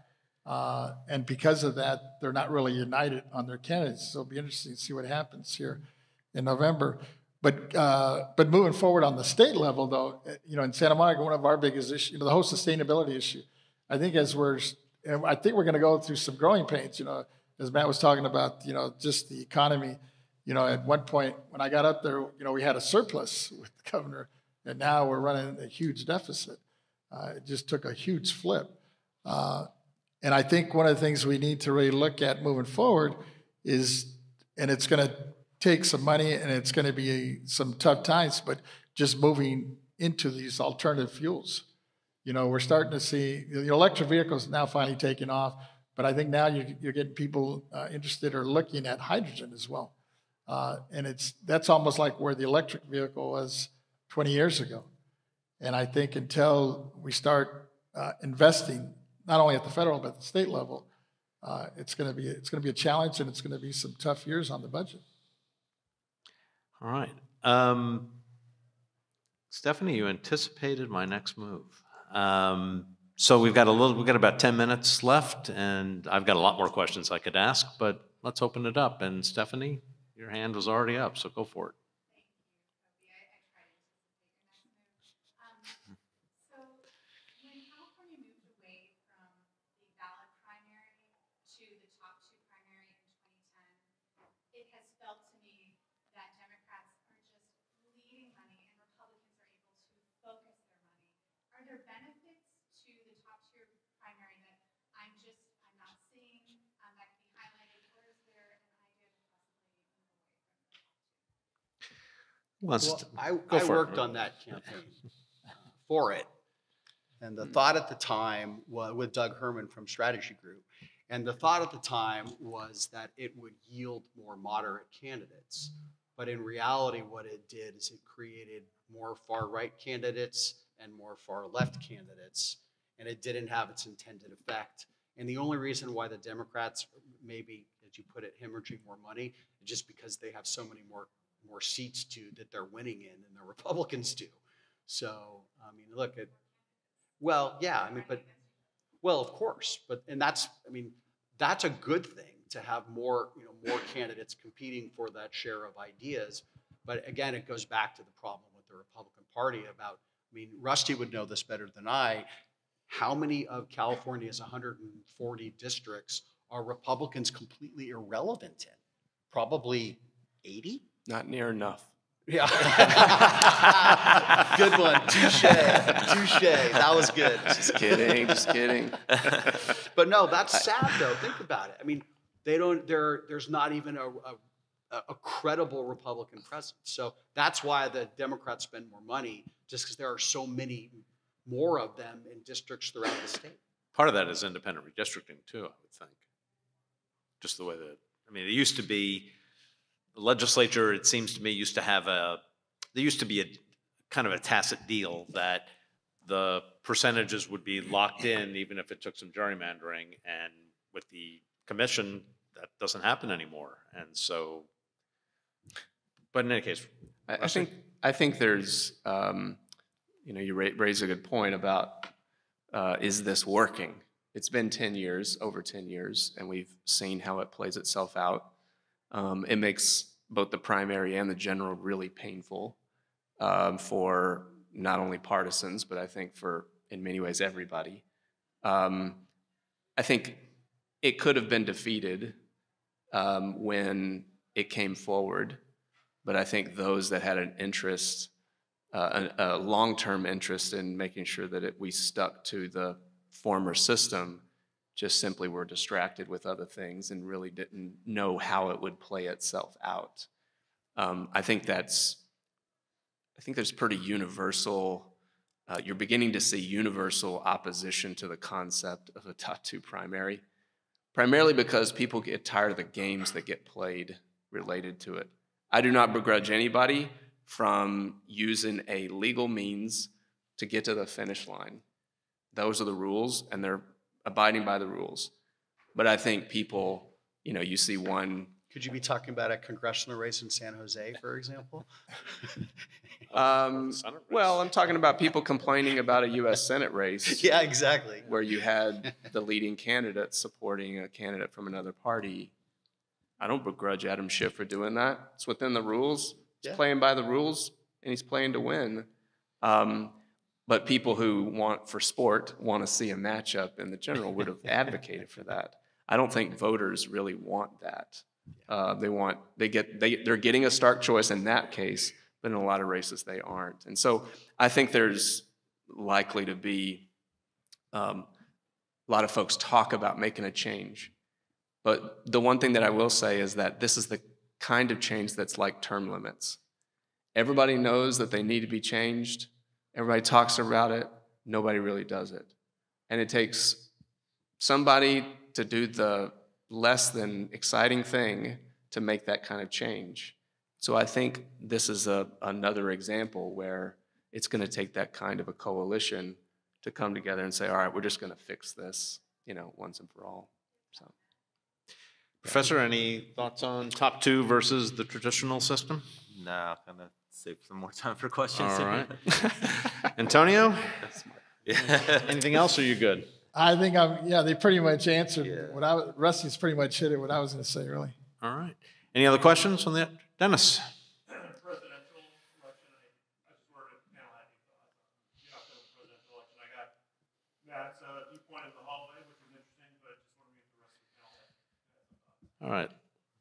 And because of that, they're not really united on their candidates. So it'll be interesting to see what happens here in November. But moving forward on the state level, though, in Santa Monica, one of our biggest issues, the whole sustainability issue. I think we're going to go through some growing pains. As Matt was talking about, just the economy. At one point when I got up there, we had a surplus with the governor, and now we're running a huge deficit. It just took a huge flip. And I think one of the things we need to really look at moving forward is, and it's going to take some money and it's going to be some tough times, but just moving into these alternative fuels. We're starting to see the electric vehicles now finally taking off, but I think now you're getting people interested or looking at hydrogen as well. And that's almost like where the electric vehicle was 20 years ago. And I think until we start investing, not only at the federal but at the state level, it's going to be a challenge, and it's going to be some tough years on the budget. All right, Stephanie, you anticipated my next move. So we've got about 10 minutes left, and I've got a lot more questions I could ask, but let's open it up. And Stephanie, your hand was already up, so go for it. Well, I worked on that campaign for it. And the thought at the time was with Doug Herman from Strategy Group. And the thought at the time was that it would yield more moderate candidates. But in reality, what it did is it created more far-right candidates and more far-left candidates. And it didn't have its intended effect. And the only reason why the Democrats maybe, as you put it, hemorrhaging more money, is just because they have so many more seats that they're winning in than the Republicans do. So, look at, of course, and that's a good thing to have more candidates competing for that share of ideas. But again, it goes back to the problem with the Republican Party about, Rusty would know this better than I, how many of California's 140 districts are Republicans completely irrelevant in? Probably 80? Not near enough. Yeah. Good one. Touche. That was good. Just kidding, just kidding. But no, that's sad though. Think about it. I mean, there's not even a credible Republican presence. So that's why the Democrats spend more money, just because there are so many more of them in districts throughout the state. Part of that is independent redistricting too, I would think. Just the way that, I mean, it used to be, the legislature, it seems to me, used to have there used to be a kind of a tacit deal that the percentages would be locked in even if it took some gerrymandering, and with the commission, that doesn't happen anymore. And so, but in any case, I think there's, you raise a good point about, is this working? It's been 10 years, over 10 years, and we've seen how it plays itself out. It makes both the primary and the general really painful for not only partisans, but I think for, in many ways, everybody. I think it could have been defeated when it came forward, but I think those that had an interest, a long-term interest in making sure that we stuck to the former system, just simply were distracted with other things and really didn't know how it would play itself out. I think there's pretty universal, you're beginning to see universal opposition to the concept of a tattoo primary, primarily because people get tired of the games that get played related to it. I do not begrudge anybody from using a legal means to get to the finish line. Those are the rules, and they're abiding by the rules. But I think people, you see one. Could you be talking about a congressional race in San Jose, for example? Well, I'm talking about people complaining about a U.S. Senate race. Yeah, exactly. Where you had the leading candidate supporting a candidate from another party. I don't begrudge Adam Schiff for doing that. It's within the rules. He's playing by the rules, and he's playing to win. But people who want to see a matchup in the general would have advocated for that. I don't think voters really want that. They're getting a stark choice in that case, but in a lot of races they aren't. And so I think there's likely to be a lot of folks talk about making a change. But the one thing that I will say is that this is the kind of change that's like term limits. Everybody knows that they need to be changed. Everybody talks about it. Nobody really does it. And it takes somebody to do the less than exciting thing to make that kind of change. So I think this is another example where it's going to take that kind of a coalition to come together and say, all right, we're just going to fix this, once and for all. So, Professor, any thoughts on top two versus the traditional system? No, I'm going to save some more time for questions. All right. Antonio? Anything else, or are you good? I think they pretty much answered Rusty's pretty much hit it, what I was going to say, really. All right. Any other questions on that? Dennis? Presidential election, I just wanted to panel have your thoughts on the October presidential election. I got Matt's viewpoint in the hallway, which was interesting, but just wanted to get the rest of the panel had some thoughts. All right.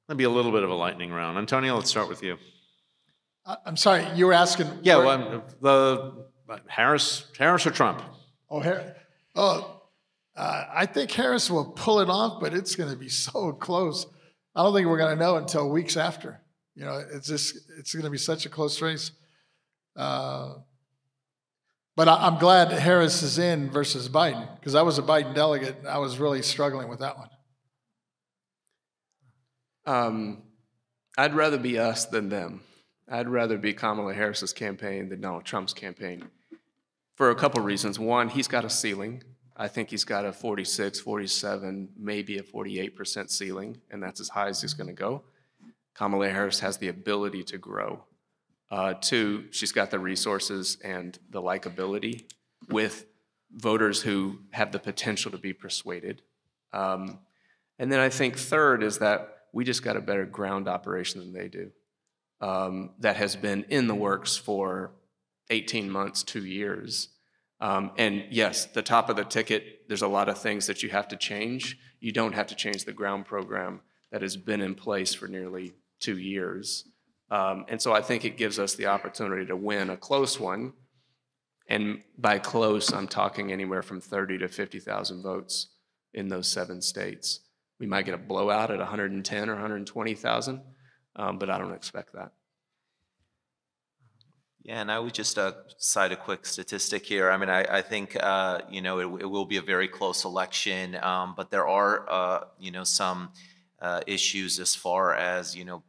That'll be a little bit of a lightning round. Antonio, let's start with you. I'm sorry, you were asking. Yeah, Harris or Trump? I think Harris will pull it off, but it's going to be so close. I don't think we're going to know until weeks after. It's going to be such a close race. But I'm glad that Harris is in versus Biden, because I was a Biden delegate, and I was really struggling with that one. I'd rather be us than them. I'd rather be Kamala Harris's campaign than Donald Trump's campaign for a couple reasons. One, he's got a ceiling. I think he's got a 46, 47, maybe a 48% ceiling, and that's as high as he's going to go. Kamala Harris has the ability to grow. Two, she's got the resources and the likability with voters who have the potential to be persuaded. And then I think third is that we just got a better ground operation than they do. That has been in the works for 18 months, 2 years. And yes, the top of the ticket, there's a lot of things that you have to change. You don't have to change the ground program that has been in place for nearly 2 years. And so I think it gives us the opportunity to win a close one. And by close, I'm talking anywhere from 30 to 50,000 votes in those 7 states. We might get a blowout at 110 or 120,000, but I don't expect that. Yeah, and I would just cite a quick statistic here. I mean, I think, you know, it will be a very close election, but there are, you know, some issues as far as, you know,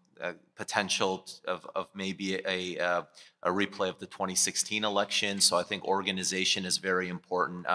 potential of maybe a replay of the 2016 election. So I think organization is very important.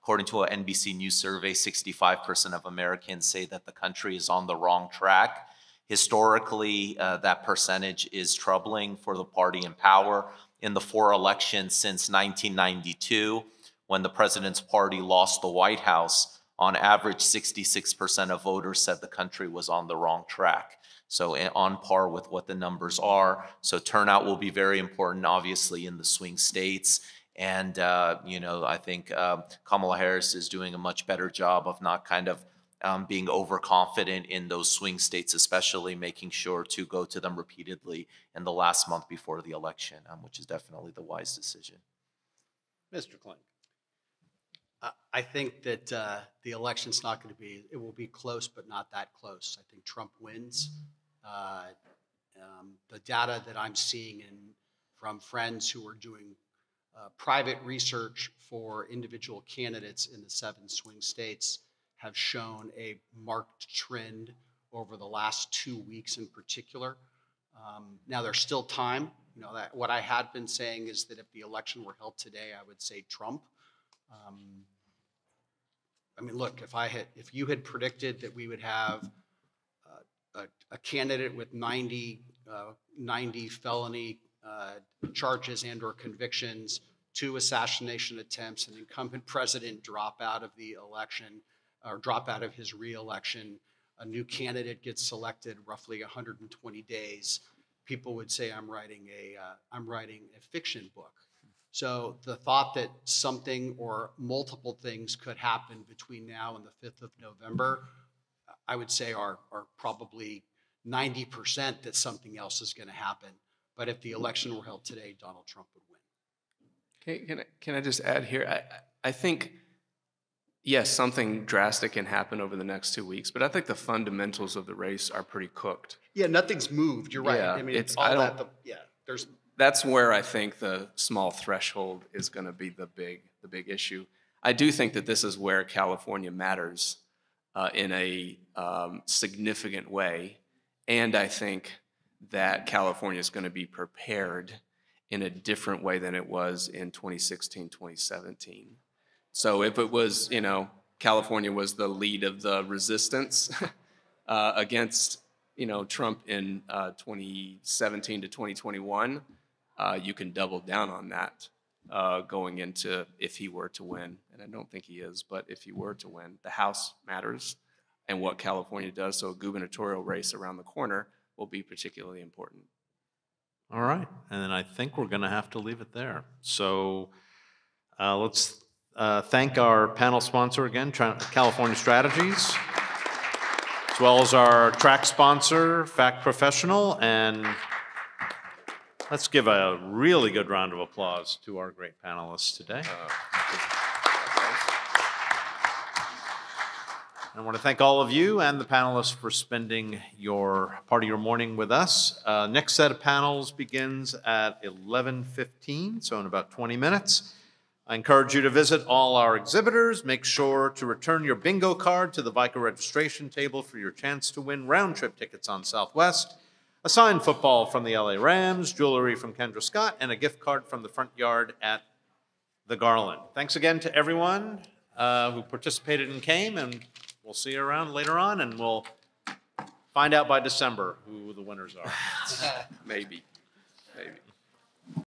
According to an NBC News survey, 65% of Americans say that the country is on the wrong track. Historically, that percentage is troubling for the party in power. In the 4 elections since 1992, when the president's party lost the White House, on average, 66% of voters said the country was on the wrong track. So on par with what the numbers are. So turnout will be very important, obviously, in the swing states. And, you know, I think Kamala Harris is doing a much better job of not kind of being overconfident in those swing states, especially making sure to go to them repeatedly in the last month before the election, which is definitely the wise decision. Mr. Klink. I think that the election's not going to be, it will be close, but not that close. I think Trump wins. The data that I'm seeing from friends who are doing private research for individual candidates in the 7 swing states have shown a marked trend over the last 2 weeks in particular. Now there's still time. You know, that what I had been saying is that if the election were held today, I would say Trump. I mean, look, if you had predicted that we would have a candidate with 90 felony charges and/or convictions, 2 assassination attempts, an incumbent president drop out of the election or drop out of his re-election, a new candidate gets selected roughly 120 days, people would say I'm writing a fiction book. So the thought that something or multiple things could happen between now and the 5th of November, I would say are probably 90% that something else is going to happen. But if the election were held today, Donald Trump would win. Okay, can I just add here? I think, yes, something drastic can happen over the next 2 weeks, but I think the fundamentals of the race are pretty cooked. Yeah, nothing's moved. You're right. Yeah, I mean, it's all I that. don't. There's. That's where I think the small threshold is going to be the big issue. I do think that this is where California matters in a significant way, and I think that California is going to be prepared in a different way than it was in 2016, 2017. So if it was, you know, California was the lead of the resistance against, you know, Trump in 2017 to 2021, you can double down on that going into if he were to win. And I don't think he is, but if he were to win, the House matters and what California does. So a gubernatorial race around the corner will be particularly important. All right. And then I think we're going to have to leave it there. So let's thank our panel sponsor again, California Strategies, as well as our track sponsor, Fact Professional, and let's give a really good round of applause to our great panelists today. I want to thank all of you and the panelists for spending part of your morning with us. Next set of panels begins at 11:15, so in about 20 minutes. I encourage you to visit all our exhibitors. Make sure to return your bingo card to the VICA registration table for your chance to win round-trip tickets on Southwest, a signed football from the LA Rams, jewelry from Kendra Scott, and a gift card from the front yard at the Garland. Thanks again to everyone who participated and came, and we'll see you around later on, and we'll find out by December who the winners are. Maybe.